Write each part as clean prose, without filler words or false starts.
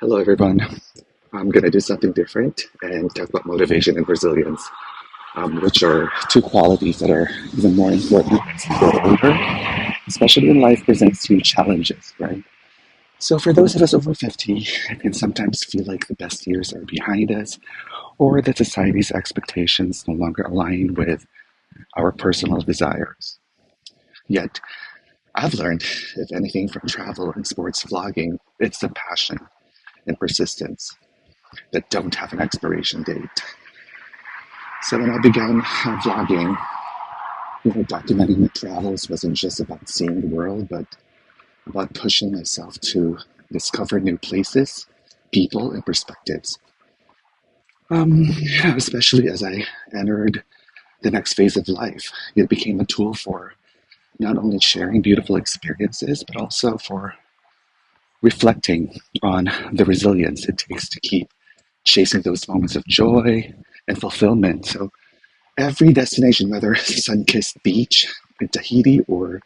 Hello, everyone. I'm going to do something different and talk about motivation and resilience, which are two qualities that are even more important as we grow older, especially when life presents new challenges, right? So, for those of us over 50, it can sometimes feel like the best years are behind us, or that society's expectations no longer align with our personal desires. Yet, I've learned, if anything, from travel and sports vlogging, it's the passion and persistence that don't have an expiration date. So when I began vlogging, documenting my travels wasn't just about seeing the world, but about pushing myself to discover new places, people, and perspectives. Especially as I entered the next phase of life, it became a tool for not only sharing beautiful experiences, but also for reflecting on the resilience it takes to keep chasing those moments of joy and fulfillment. So every destination, whether sun-kissed beach in Tahiti or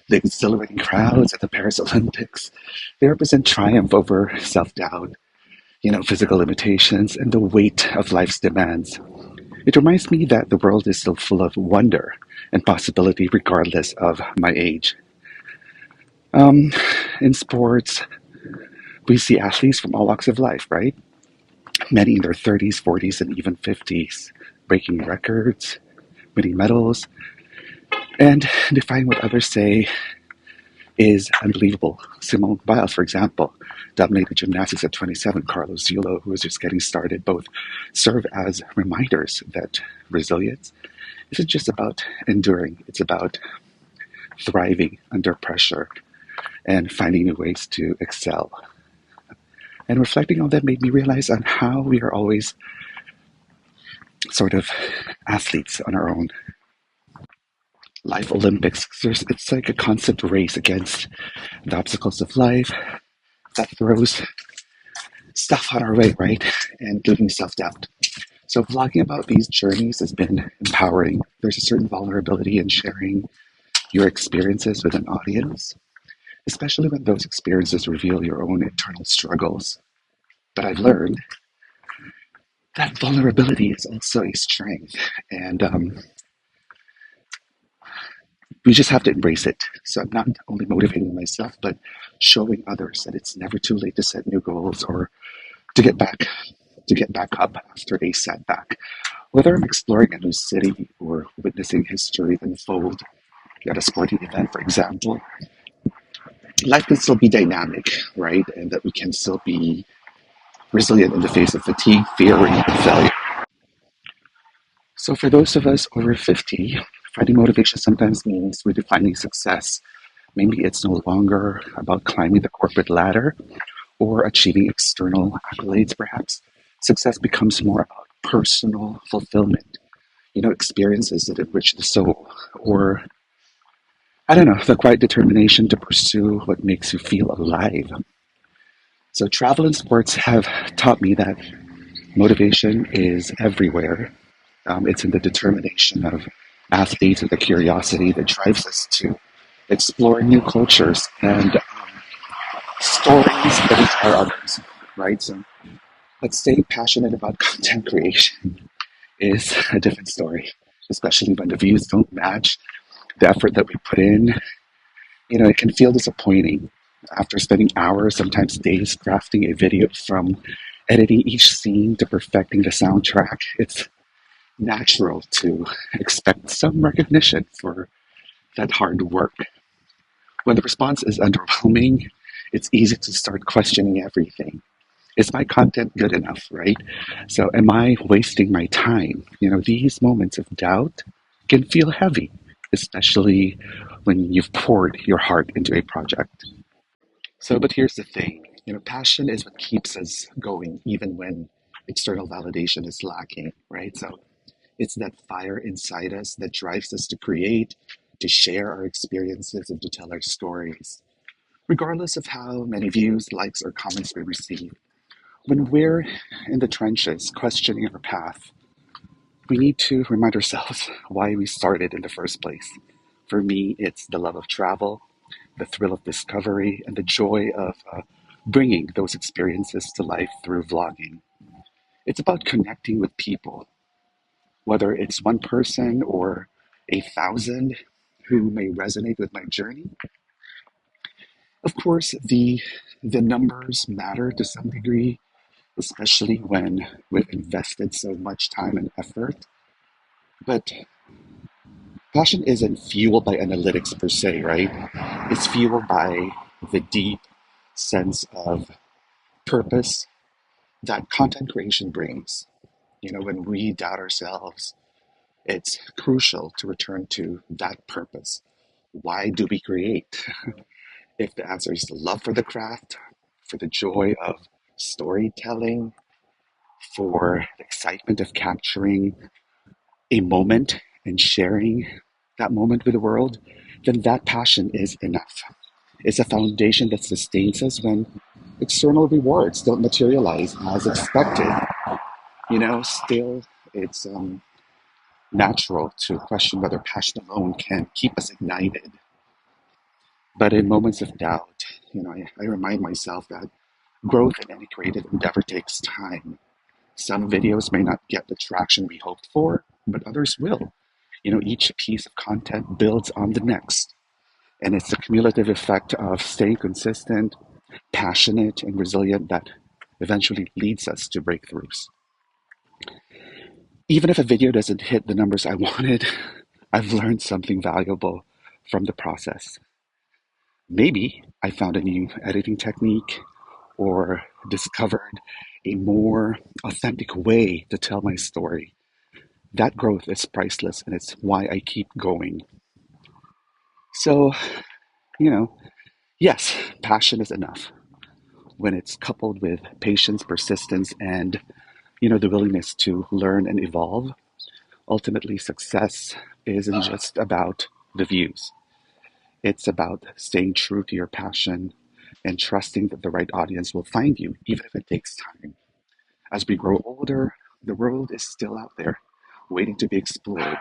the exhilarating crowds at the Paris Olympics, they represent triumph over self-doubt, physical limitations, and the weight of life's demands. It reminds me that the world is still full of wonder and possibility regardless of my age. Um, in sports, we see athletes from all walks of life, right? Many in their 30s, 40s, and even 50s, breaking records, winning medals, and defying what others say is unbelievable. Simone Biles, for example, dominated gymnastics at 27. Carlos Yulo, who was just getting started, both serve as reminders that resilience isn't just about enduring, it's about thriving under pressure and finding new ways to excel. And reflecting on that made me realize on how we are always sort of athletes on our own. Life Olympics, it's like a constant race against the obstacles of life that throws stuff on our way, right? And giving self doubt. So, vlogging about these journeys has been empowering. There's a certain vulnerability in sharing your experiences with an audience, especially when those experiences reveal your own internal struggles. But I've learned that vulnerability is also a strength, and we just have to embrace it. So, I'm not only motivating myself, but showing others that it's never too late to set new goals or to get back to get back up after a setback. Whether I'm exploring a new city or witnessing history unfold at a sporting event, for example, life can still be dynamic, right? And that we can still be resilient in the face of fatigue, fear, or even failure. So, for those of us over 50, finding motivation sometimes means redefining success. Maybe it's no longer about climbing the corporate ladder or achieving external accolades, perhaps. Success becomes more about personal fulfillment, experiences that enrich the soul, or I don't know, the quiet determination to pursue what makes you feel alive. So, travel and sports have taught me that motivation is everywhere. It's in the determination of athletes and the curiosity that drives us to explore new cultures and stories that inspire others, right? So, but staying passionate about content creation is a different story, especially when the views don't match the effort that we put in. It can feel disappointing after spending hours, sometimes days, crafting a video from editing each scene to perfecting the soundtrack. It's natural to expect some recognition for that hard work. When the response is underwhelming, it's easy to start questioning everything. Is my content good enough, right? So, am I wasting my time? These moments of doubt can feel heavy, especially when you've poured your heart into a project. So, but here's the thing, passion is what keeps us going, even when external validation is lacking, right? So, it's that fire inside us that drives us to create, to share our experiences, and to tell our stories, regardless of how many views, likes, or comments we receive. When we're in the trenches questioning our path, we need to remind ourselves why we started in the first place. For me, it's the love of travel, the thrill of discovery, and the joy of bringing those experiences to life through vlogging. It's about connecting with people, whether it's one person or 1,000 who may resonate with my journey. Of course, the numbers matter to some degree, especially when we've invested so much time and effort. But passion isn't fueled by analytics per se, right? It's fueled by the deep sense of purpose that content creation brings. When we doubt ourselves, it's crucial to return to that purpose. Why do we create? If the answer is the love for the craft, for the joy of storytelling, for the excitement of capturing a moment and sharing that moment with the world, then that passion is enough. It's a foundation that sustains us when external rewards don't materialize as expected. Still, it's natural to question whether passion alone can keep us ignited. But in moments of doubt, I remind myself that growth in any creative endeavor takes time. Some videos may not get the traction we hoped for, but others will. Each piece of content builds on the next. And it's the cumulative effect of staying consistent, passionate, and resilient that eventually leads us to breakthroughs. Even if a video doesn't hit the numbers I wanted, I've learned something valuable from the process. Maybe I found a new editing technique or discovered a more authentic way to tell my story. That growth is priceless and it's why I keep going. So, you know, yes, passion is enough when it's coupled with patience, persistence, and, the willingness to learn and evolve. Ultimately, success isn't just about the views. It's about staying true to your passion and trusting that the right audience will find you, even if it takes time. As we grow older, the world is still out there, waiting to be explored.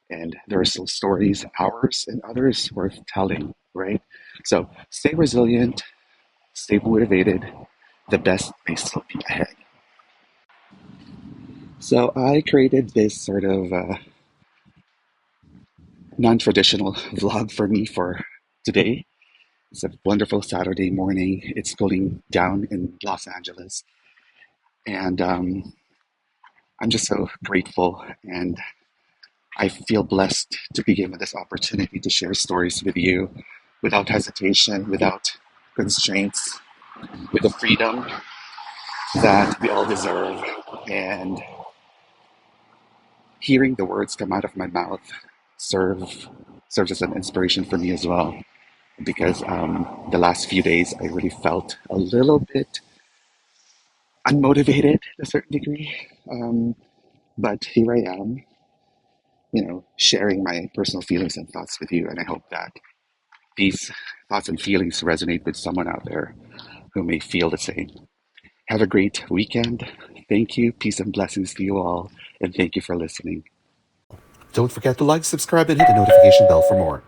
And there are still stories, ours and others, worth telling, right? So stay resilient, stay motivated. The best may still be ahead. So I created this sort of non-traditional vlog for me for today. It's a wonderful Saturday morning. It's cooling down in Los Angeles. And I'm just so grateful and I feel blessed to be given this opportunity to share stories with you without hesitation, without constraints, with the freedom that we all deserve. And hearing the words come out of my mouth serves as an inspiration for me as well. Because the last few days I really felt a little bit unmotivated to a certain degree. But here I am, sharing my personal feelings and thoughts with you. And I hope that these thoughts and feelings resonate with someone out there who may feel the same. Have a great weekend. Thank you. Peace and blessings to you all. And thank you for listening. Don't forget to like, subscribe, and hit the notification bell for more.